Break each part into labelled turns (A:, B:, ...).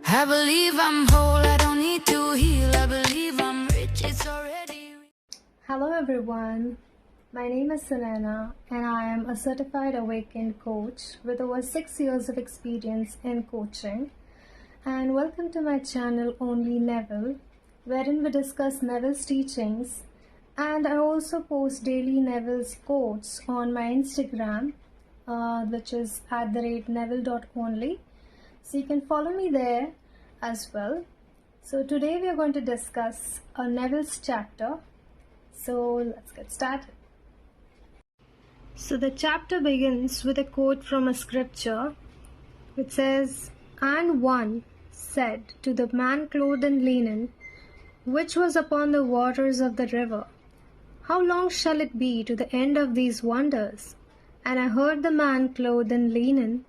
A: I believe I'm whole, I don't need to heal. I believe I'm rich, it's already.
B: Hello everyone, my name is Selena and I am a certified awakened coach with over 6 years of experience in coaching. And welcome to my channel Only Neville, wherein we discuss Neville's teachings, and I also post daily Neville's quotes on my Instagram, which is @Neville.only. So you can follow me there as well. So today we are going to discuss a Neville's chapter. So let's get started. So the chapter begins with a quote from a scripture which says, "And one said to the man clothed in linen, which was upon the waters of the river, How long shall it be to the end of these wonders? And I heard the man clothed in linen,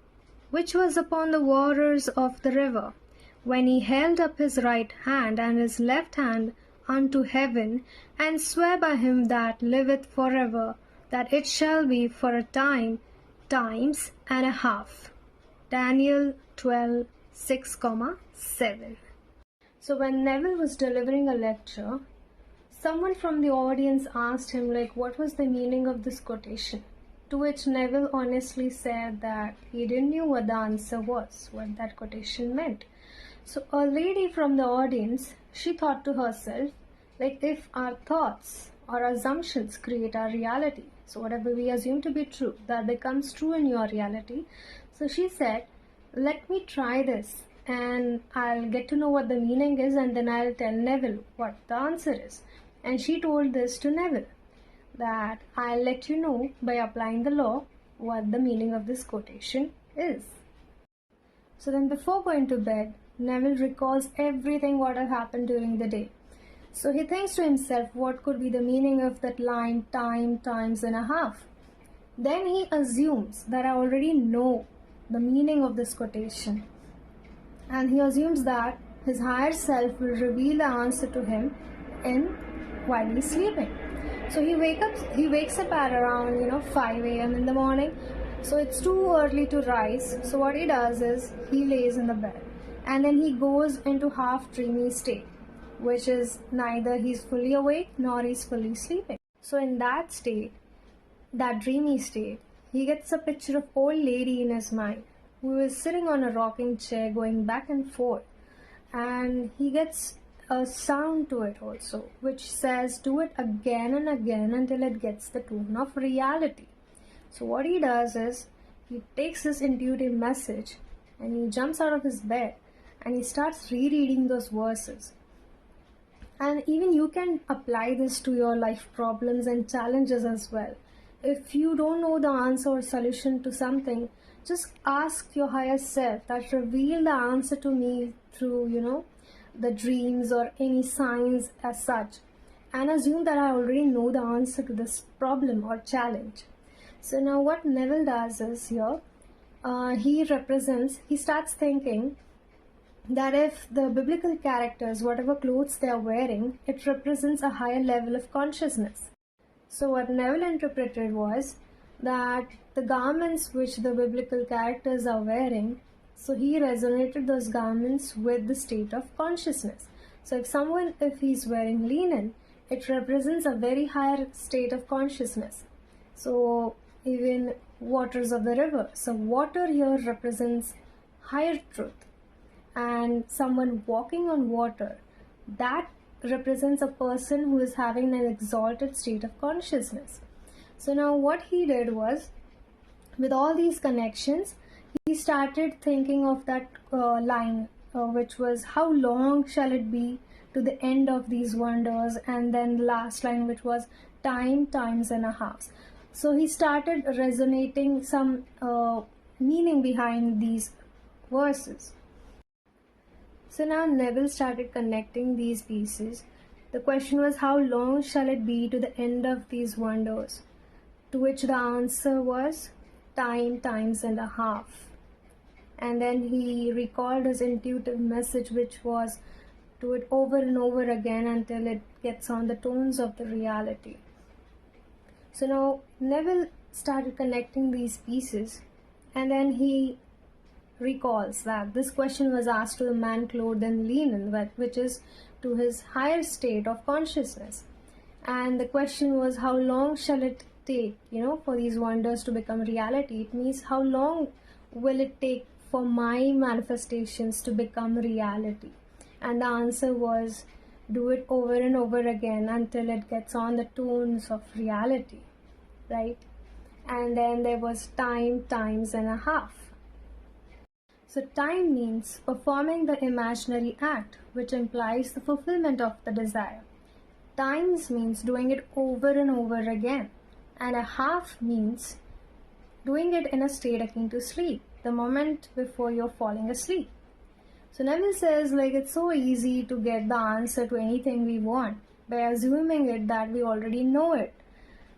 B: which was upon the waters of the river, when he held up his right hand and his left hand unto heaven, and swear by him that liveth forever, that it shall be for a time, times and a half." Daniel 12:6-7. So when Neville was delivering a lecture, someone from the audience asked him what was the meaning of this quotation, to which Neville honestly said that he didn't know what the answer was, what that quotation meant. So a lady from the audience, she thought to herself, if our thoughts or assumptions create our reality, so whatever we assume to be true, that becomes true in your reality. So she said, let me try this and I'll get to know what the meaning is, and then I'll tell Neville what the answer is. And she told this to Neville, that I'll let you know by applying the law what the meaning of this quotation is. So then before going to bed, Neville recalls everything what had happened during the day. So he thinks to himself what could be the meaning of that line, time, times and a half. Then he assumes that I already know the meaning of this quotation. And he assumes that his higher self will reveal the answer to him while he's sleeping. So he wakes up at around 5 a.m. in the morning. So it's too early to rise. So what he does is he lays in the bed and then he goes into half dreamy state, which is neither he's fully awake nor he's fully sleeping. So in that state, that dreamy state, he gets a picture of old lady in his mind who is sitting on a rocking chair going back and forth, and he gets a sound to it also, which says do it again and again until it gets the tone of reality. So what he does is he takes this intuitive message and he jumps out of his bed and he starts rereading those verses. And even you can apply this to your life problems and challenges as well. If you don't know the answer or solution to something, just ask your higher self that reveal the answer to me through the dreams or any signs as such, and assume that I already know the answer to this problem or challenge. So now what Neville does is here, he starts thinking that if the biblical characters, whatever clothes they are wearing, it represents a higher level of consciousness. So what Neville interpreted was that the garments which the biblical characters are wearing, so he resonated those garments with the state of consciousness. So if he's wearing linen, it represents a very higher state of consciousness. So even waters of the river, so water here represents higher truth. And someone walking on water, that represents a person who is having an exalted state of consciousness. So now what he did was, with all these connections, he started thinking of that line, which was, how long shall it be to the end of these wonders, and then the last line, which was time, times and a half. So he started resonating some meaning behind these verses. So now Neville started connecting these pieces. The question was, how long shall it be to the end of these wonders? To which the answer was time, times and a half. And then he recalled his intuitive message, which was do it over and over again until it gets on the tones of the reality. So now Neville started connecting these pieces, and then he recalls that this question was asked to a man clothed in linen, which is to his higher state of consciousness. And the question was, how long shall it take, for these wonders to become reality? It means, how long will it take for my manifestations to become reality? And the answer was, do it over and over again until it gets on the tones of reality, right? And then there was time, times and a half. So time means performing the imaginary act, which implies the fulfillment of the desire. Times means doing it over and over again. And a half means doing it in a state akin to sleep, the moment before you're falling asleep. So Neville says, it's so easy to get the answer to anything we want by assuming it that we already know it.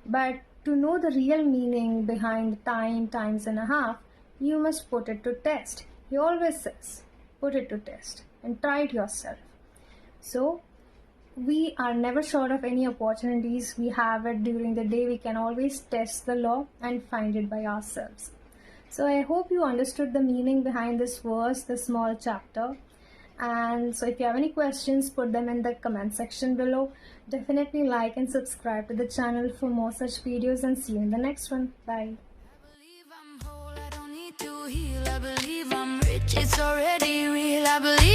B: But to know the real meaning behind time, times and a half, you must put it to test. He always says, put it to test and try it yourself. So we are never short of any opportunities. We have it during the day. We can always test the law and find it by ourselves. So I hope you understood the meaning behind this verse, the small chapter. And so if you have any questions, put them in the comment section below. Definitely like and subscribe to the channel for more such videos, and see you in the next one. Bye.
A: I believe I'm rich, it's already real. I believe